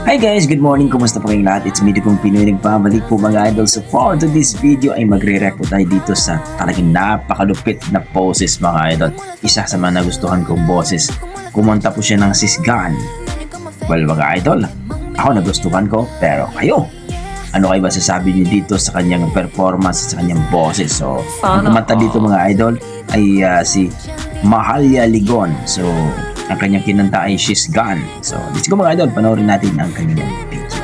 Hi guys, good morning. Kumusta po kayong lahat? It's me, Dugong Pinoy. Nagpabalik po mga idol. So for today's video ay magre-react po tayo dito sa talagang napakalupit na poses mga idol. Isa sa mga nagustuhan kong boses. Kumanta po siya ng Sis Gan. Well mga idol, ako nagustuhan ko, pero kayo, ano kayo ba sasabi niyo dito sa kanyang performance, sa kanyang boses? So, ang kumanta dito mga idol ay si Mahalia Ligon. So, ang kanyang kinanta ay She's Gone. So, let's go mga idol, panoorin natin ang kanyang video.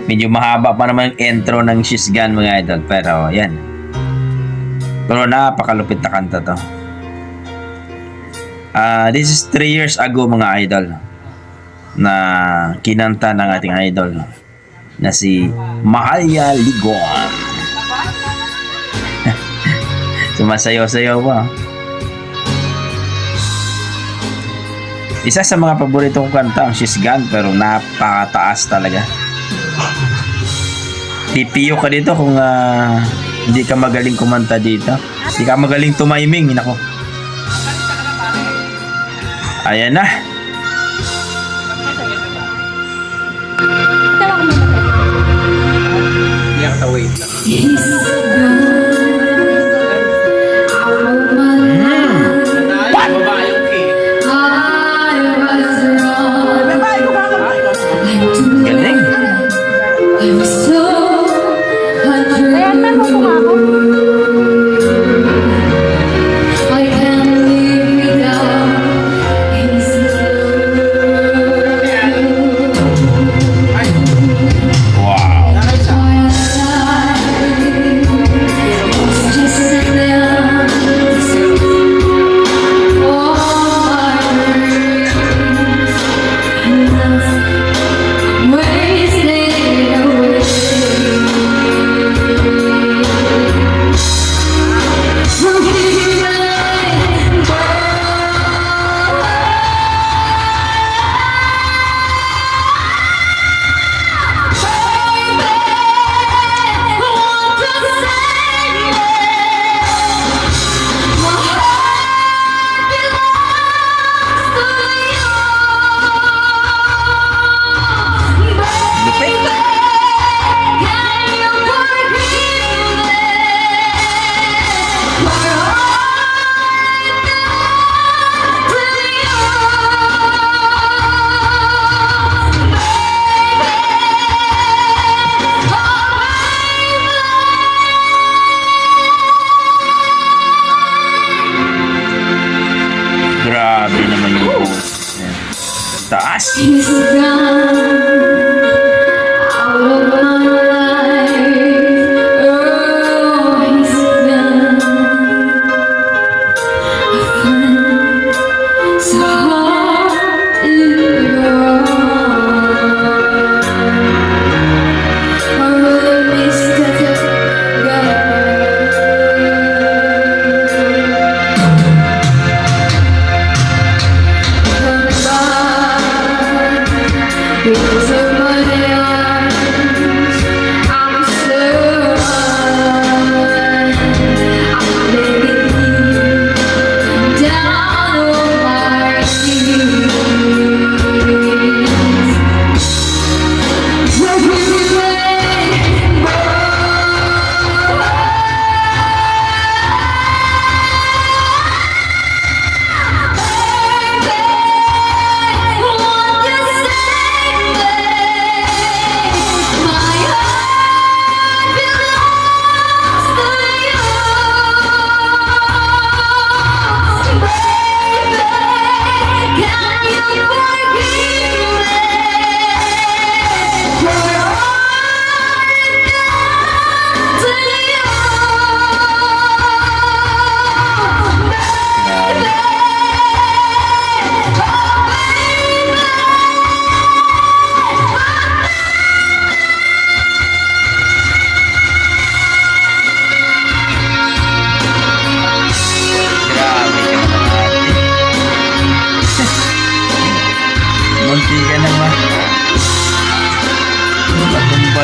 Medyo mahaba pa naman yung intro ng She's Gone mga idol, pero yan. Pero napakalupit na kanta to. This is 3 years ago mga idol na kinanta ng ating idol na si Mahalia Ligon. Sumasayaw-sayaw pa. Isa sa mga paborito kong kanta ang She's Gone, pero napakataas talaga. Pipiyo ka dito kung hindi ka magaling kumanta dito. Hindi ka magaling tumiming, nako. Ayan na. Wait lang. Galing.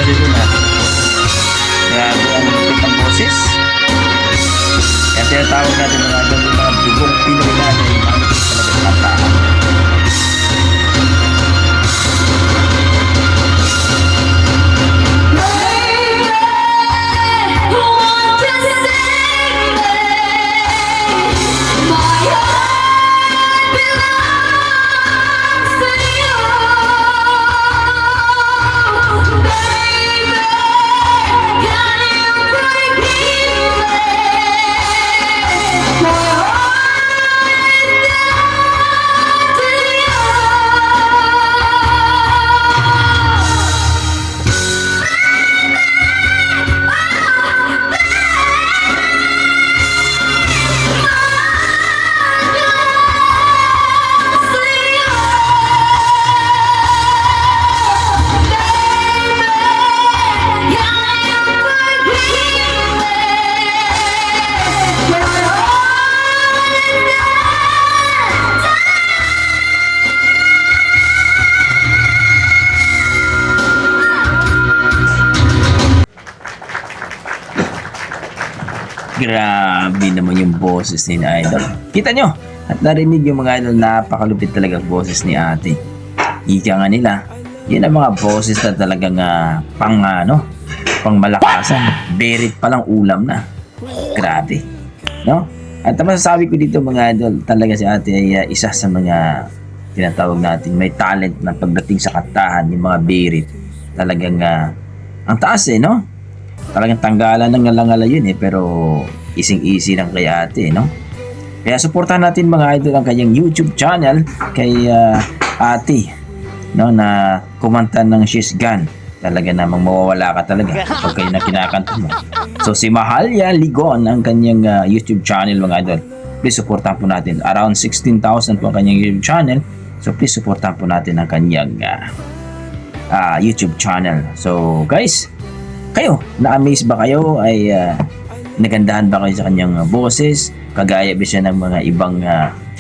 kasi dun ha. Grabe ang lupit ng boses. Kaya tinatawag natin mga idol yung mga dugong Pinoy natin. Malupit talaga kantahan. Grabe naman yung boses ni Idol. Kita nyo, at narinig yung mga idol, napakalupit talaga ang boses ni ate. Ika nga nila, yun ang mga boses na talagang pang malakasan. Berit palang ulam na. Grabe. No? At ang masasabi ko dito mga idol, talaga si ate ay isa sa mga tinatawag natin may talent na pagdating sa kantahan, yung mga berit. Talagang ang taas no? Talagang tanggalan ng ngalangala yun pero easy lang kay ate, no? Kaya suportahan natin mga idol ang kanyang YouTube channel kay ate, no, na kumanta ng She's Gone. Talaga namang mawawala ka talaga kapag kayo na kinakanta mo. So si Mahalia Ligon ang kanyang YouTube channel mga idol. Please suportahan po natin. Around 16,000 po ang kanyang YouTube channel. So please suportahan po natin ang kanyang YouTube channel. So guys, kayo, na-amaze ba kayo? Ay nagandahan ba kayo sa kanyang boses? Kagaya ba siya ng mga ibang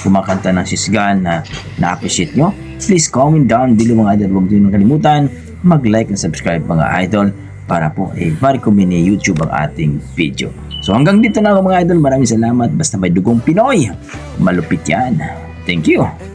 kumakanta ng She's Gone na na-appreciate nyo? Please comment down below mga idol. Huwag din makalimutan mag-like and subscribe mga idol para po ma-recommend ni YouTube ang ating video. So hanggang dito na ako mga idol. Maraming salamat. Basta may dugong Pinoy, malupit yan. Thank you.